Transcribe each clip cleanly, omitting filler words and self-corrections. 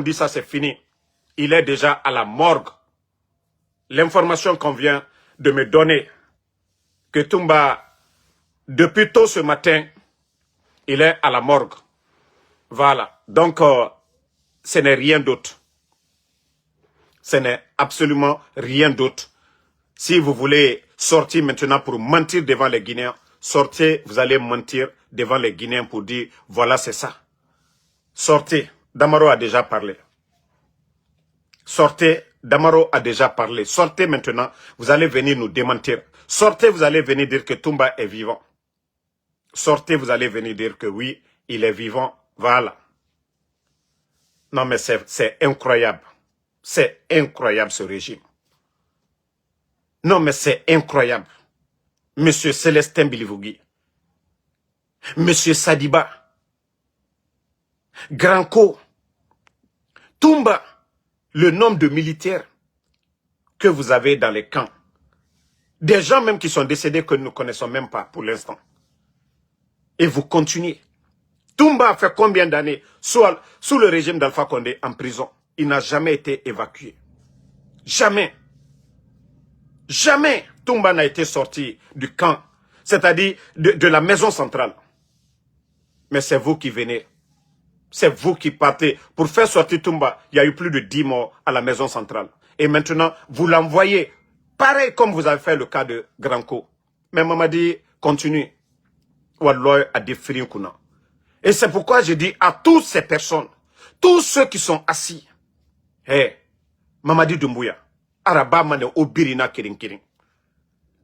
On dit ça, c'est fini. Il est déjà à la morgue. L'information qu'on vient de me donner, que Toumba, depuis tôt ce matin, il est à la morgue. Voilà. Donc, ce n'est rien d'autre. Ce n'est absolument rien d'autre. Si vous voulez sortir maintenant pour mentir devant les Guinéens, sortez, vous allez mentir devant les Guinéens pour dire, voilà, c'est ça. Sortez. Damaro a déjà parlé. Sortez. Damaro a déjà parlé. Sortez maintenant. Vous allez venir nous démentir. Sortez, vous allez venir dire que Toumba est vivant. Sortez, vous allez venir dire que oui, il est vivant. Voilà. Non, mais c'est incroyable. C'est incroyable ce régime. Non, mais c'est incroyable. Monsieur Célestin Bilivogui. Monsieur Sadiba. Granco. Toumba. Le nombre de militaires que vous avez dans les camps. Des gens même qui sont décédés que nous ne connaissons même pas pour l'instant. Et vous continuez. Toumba a fait combien d'années sous le régime d'Alpha Condé en prison? Il n'a jamais été évacué. Jamais. Jamais Toumba n'a été sorti du camp, c'est-à-dire de la maison centrale. Mais c'est vous qui venez. C'est vous qui partez. Pour faire sortir Toumba, il y a eu plus de 10 morts à la maison centrale. Et maintenant, vous l'envoyez, pareil comme vous avez fait le cas de Granco. Mais Mamadi continue. Wallah a défini Kuna. Et c'est pourquoi je dis à toutes ces personnes, tous ceux qui sont assis, hey, Mamadi Doumbouya, Araba Mane Obirina Kirin Kirin.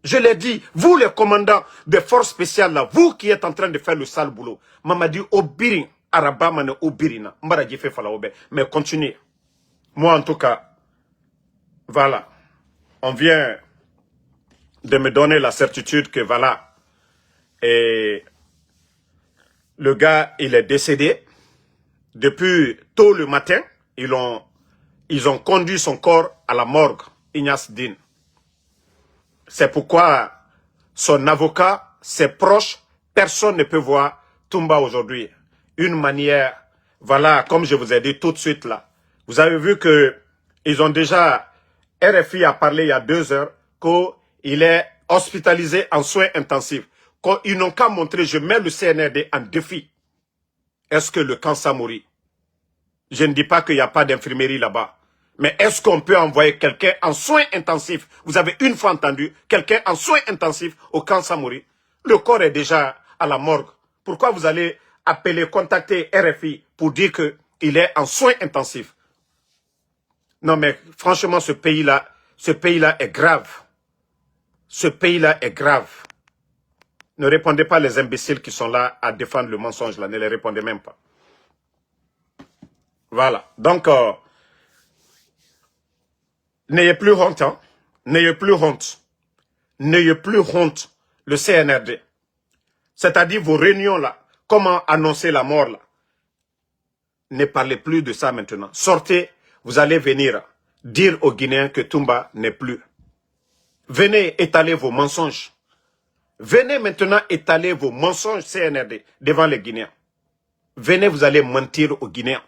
Je l'ai dit, vous les commandants des forces spéciales là, vous qui êtes en train de faire le sale boulot, Mamadi Obirin, Araba Mane Obirina, Mbaraji fait Falaobe, mais continuez. Moi en tout cas, voilà, on vient de me donner la certitude que voilà, et le gars, il est décédé. Depuis tôt le matin, ils ont conduit son corps à la morgue, Ignace Din. C'est pourquoi son avocat, ses proches, personne ne peut voir Toumba aujourd'hui. Une manière, voilà, comme je vous ai dit tout de suite là. Vous avez vu que ils ont déjà, RFI a parlé il y a 2 heures, qu'il est hospitalisé en soins intensifs. Ils n'ont qu'à montrer, je mets le CNRD en défi. Est-ce que le camp Samori, je ne dis pas qu'il n'y a pas d'infirmerie là-bas, mais est-ce qu'on peut envoyer quelqu'un en soins intensifs? Vous avez une fois entendu quelqu'un en soins intensifs au camp Samori? Le corps est déjà à la morgue. Pourquoi vous allez appeler, contacter RFI pour dire qu'il est en soins intensifs? Non mais franchement, ce pays-là est grave. Ce pays-là est grave. Ne répondez pas les imbéciles qui sont là à défendre le mensonge, là. Ne les répondez même pas. Voilà. Donc, n'ayez plus honte, hein. N'ayez plus honte. N'ayez plus honte, le CNRD. C'est-à-dire vos réunions, là. Comment annoncer la mort, là. Ne parlez plus de ça maintenant. Sortez, vous allez venir dire aux Guinéens que Toumba n'est plus. Venez étaler vos mensonges. Venez maintenant étaler vos mensonges CNRD devant les Guinéens. Venez, vous allez mentir aux Guinéens.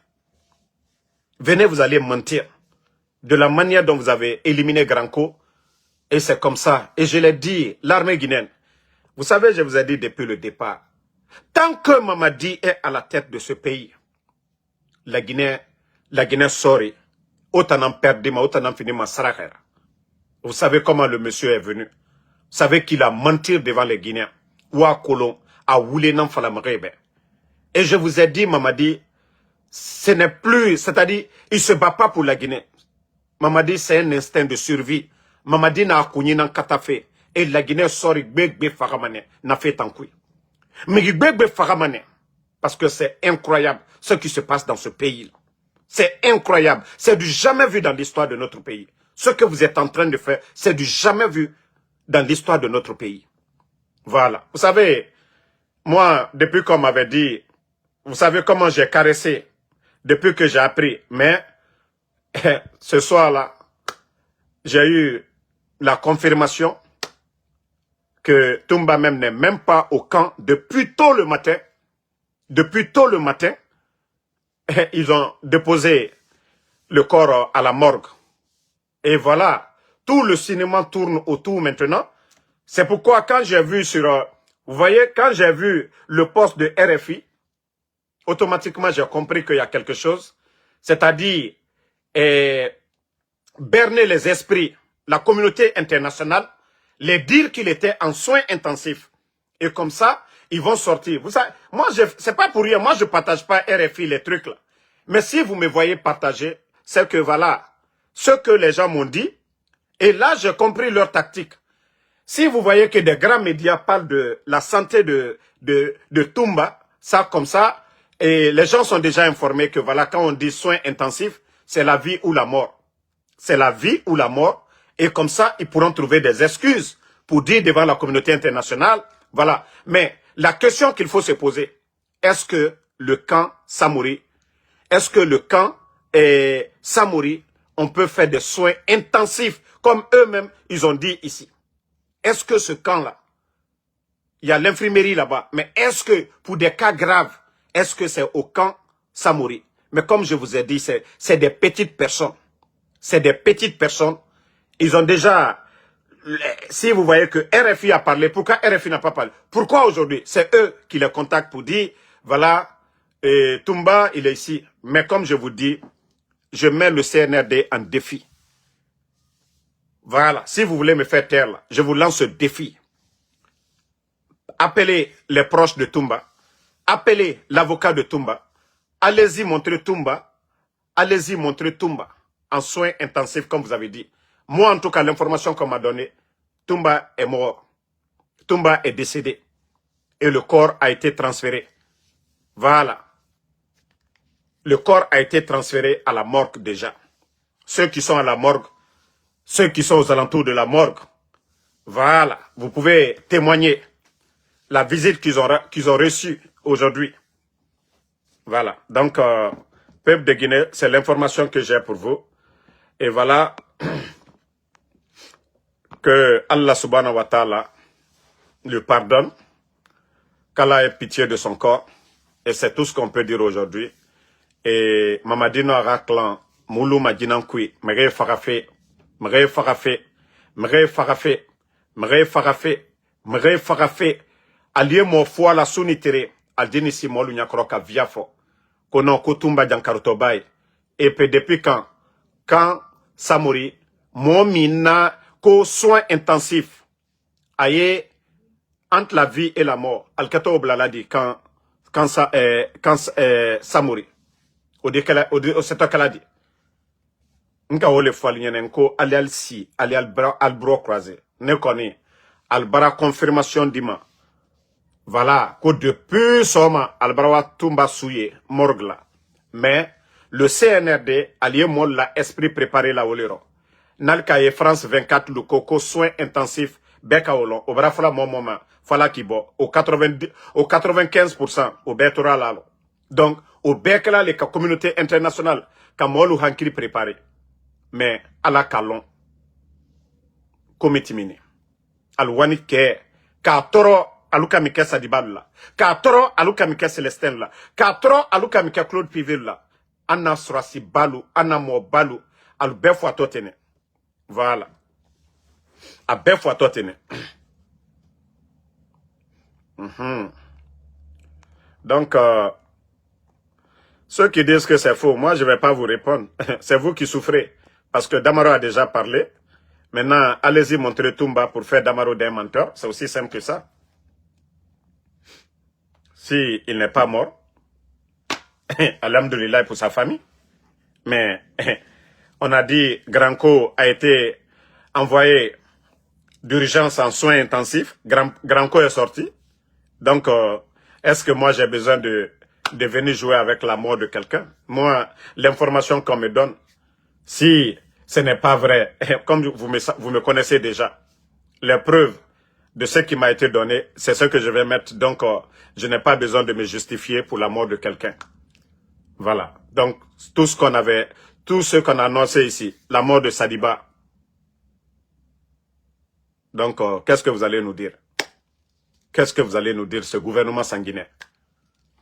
Venez, vous allez mentir de la manière dont vous avez éliminé Granco. Et c'est comme ça. Et je l'ai dit, l'armée guinéenne. Vous savez, je vous ai dit depuis le départ. Tant que Mamadi est à la tête de ce pays, la Guinée sort. Autant en perdre, autant en finir ma sarahera. Vous savez comment le monsieur est venu. Vous savez qu'il a menti devant les Guinéens. Ou à Colomb, à Woulénan Falamarebe. Et je vous ai dit, Mamadi, ce n'est plus, c'est-à-dire, il ne se bat pas pour la Guinée. Mamadi, c'est un instinct de survie. Mamadi n'a akouni nan katafe. Et la Guinée sort gbegbe faramane, n'a fait tant couille. Mais gbegbe faramane, parce que c'est incroyable ce qui se passe dans ce pays. C'est incroyable. C'est du jamais vu dans l'histoire de notre pays. Ce que vous êtes en train de faire, c'est du jamais vu dans l'histoire de notre pays. Voilà. Vous savez, moi, depuis qu'on m'avait dit, vous savez comment j'ai caressé, depuis que j'ai appris, mais ce soir-là, j'ai eu la confirmation que Toumba même n'est même pas au camp depuis tôt le matin. Depuis tôt le matin, ils ont déposé le corps à la morgue. Et voilà, tout le cinéma tourne autour maintenant. C'est pourquoi quand j'ai vu vous voyez, quand j'ai vu le poste de RFI, automatiquement j'ai compris qu'il y a quelque chose. C'est-à-dire, berner les esprits, la communauté internationale, les dire qu'il était en soins intensifs. Et comme ça, ils vont sortir. Vous savez, moi, c'est pas pour rien, moi je partage pas RFI, les trucs là. Mais si vous me voyez partager, c'est que voilà, ce que les gens m'ont dit, et là j'ai compris leur tactique. Si vous voyez que des grands médias parlent de la santé de Toumba, ça comme ça, et les gens sont déjà informés que voilà, quand on dit soins intensifs, c'est la vie ou la mort. C'est la vie ou la mort, et comme ça, ils pourront trouver des excuses pour dire devant la communauté internationale, voilà. Mais la question qu'il faut se poser, est-ce que le camp Samori, est-ce que le camp Samori, on peut faire des soins intensifs, comme eux-mêmes, ils ont dit ici? Est-ce que ce camp-là, il y a l'infirmerie là-bas, mais est-ce que pour des cas graves, est-ce que c'est au camp Samori? Mais comme je vous ai dit, c'est des petites personnes. C'est des petites personnes. Ils ont déjà... Si vous voyez que RFI a parlé, pourquoi RFI n'a pas parlé? Pourquoi aujourd'hui? C'est eux qui les contactent pour dire, voilà, Toumba, il est ici. Mais comme je vous dis, je mets le CNRD en défi. Voilà, si vous voulez me faire taire, là, je vous lance ce défi. Appelez les proches de Toumba. Appelez l'avocat de Toumba. Allez-y montrer Toumba. Allez-y montrer Toumba en soins intensifs, comme vous avez dit. Moi, en tout cas, l'information qu'on m'a donnée, Toumba est mort. Toumba est décédé. Et le corps a été transféré. Voilà. Le corps a été transféré à la morgue déjà. Ceux qui sont à la morgue, ceux qui sont aux alentours de la morgue, voilà. Vous pouvez témoigner la visite qu'ils ont reçue aujourd'hui. Voilà. Donc, peuple de Guinée, c'est l'information que j'ai pour vous. Et voilà. Que Allah subhanahu wa ta'ala lui pardonne, qu'Allah ait pitié de son corps, et c'est tout ce qu'on peut dire aujourd'hui. Et Mamadino Araklan, Moulou Madinankui, Mre Farafé, Mre Farafé, Mre Farafé, Mre Farafé, Mre Farafé, Alié mo foi la sunitere, Aldini si molu nyakroka viafo, kono kutumba jankarutobai, et puis depuis quand Samori, mo mina, qu'aux soins intensifs, aye, entre la vie et la mort, Al-Kato Oblaladi, quand Samori, au c'est toi qu'elle a dit. Nka ole falinyene ko ali al si, ali al bro croisé. Ne connaît, al bara confirmation dima. Voilà, que depuis soma, al bara tumba souye, morgla. Mais, le CNRD, allié mol la esprit préparé la olero. Nalkaye France 24, le coco soins intensifs, beka olon, au brafla mon moment, fala kibo, au 95%, au betora lalo. Donc, au bekla, les communautés internationales, kamolu hankiri préparé. Mais, à la kalon, komitimini. Al wanike, ka toro, aluka mike Sadibal la. Ka toro, aluka mike Célestin la. Ka toro, aluka mike Claude Pivil la. Anna Surasi Balu, Anna Mo Balu, al befwa totene. Voilà. À befwa totene. Donc, ceux qui disent que c'est faux, moi je ne vais pas vous répondre. C'est vous qui souffrez. Parce que Damaro a déjà parlé. Maintenant, allez-y montrer Toumba pour faire Damaro d'un menteur. C'est aussi simple que ça. Si il n'est pas mort, alhamdoulilah pour sa famille. Mais on a dit Granco a été envoyé d'urgence en soins intensifs. Granco est sorti. Donc, est-ce que moi j'ai besoin de venir jouer avec la mort de quelqu'un? Moi, l'information qu'on me donne, si ce n'est pas vrai, comme vous me connaissez déjà, les preuves de ce qui m'a été donné, c'est ce que je vais mettre. Donc, je n'ai pas besoin de me justifier pour la mort de quelqu'un. Voilà. Donc, tout ce qu'on a annoncé ici, la mort de Sadiba. Donc, qu'est-ce que vous allez nous dire? Qu'est-ce que vous allez nous dire, ce gouvernement sanguinaire?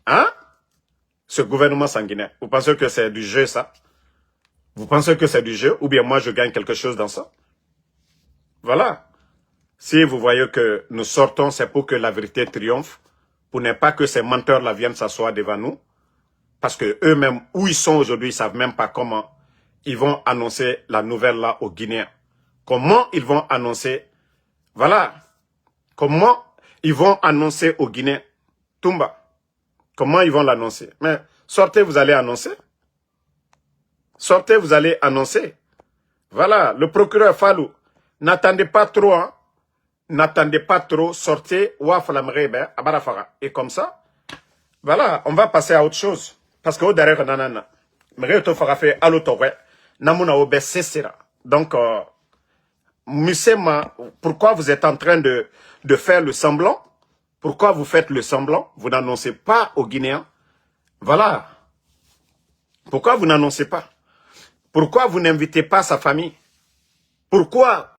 Hein? Ce gouvernement sanguinaire. Vous pensez que c'est du jeu, ça? Vous pensez que c'est du jeu ou bien moi je gagne quelque chose dans ça? Voilà. Si vous voyez que nous sortons, c'est pour que la vérité triomphe, pour ne pas que ces menteurs-là viennent s'asseoir devant nous, parce que eux-mêmes, où ils sont aujourd'hui, ils ne savent même pas comment ils vont annoncer la nouvelle-là aux Guinéens. Comment ils vont annoncer, voilà, comment ils vont annoncer aux Guinéens, Toumba, comment ils vont l'annoncer? Mais sortez, vous allez annoncer. Sortez, vous allez annoncer. Voilà, le procureur Fallou, n'attendez pas trop, hein. N'attendez pas trop, sortez, et comme ça, voilà, on va passer à autre chose. Parce que au derrière, nanana, donc, Musema, pourquoi vous êtes en train de faire le semblant? Pourquoi vous faites le semblant? Vous n'annoncez pas aux Guinéens. Voilà. Pourquoi vous n'annoncez pas? Pourquoi vous n'invitez pas sa famille? Pourquoi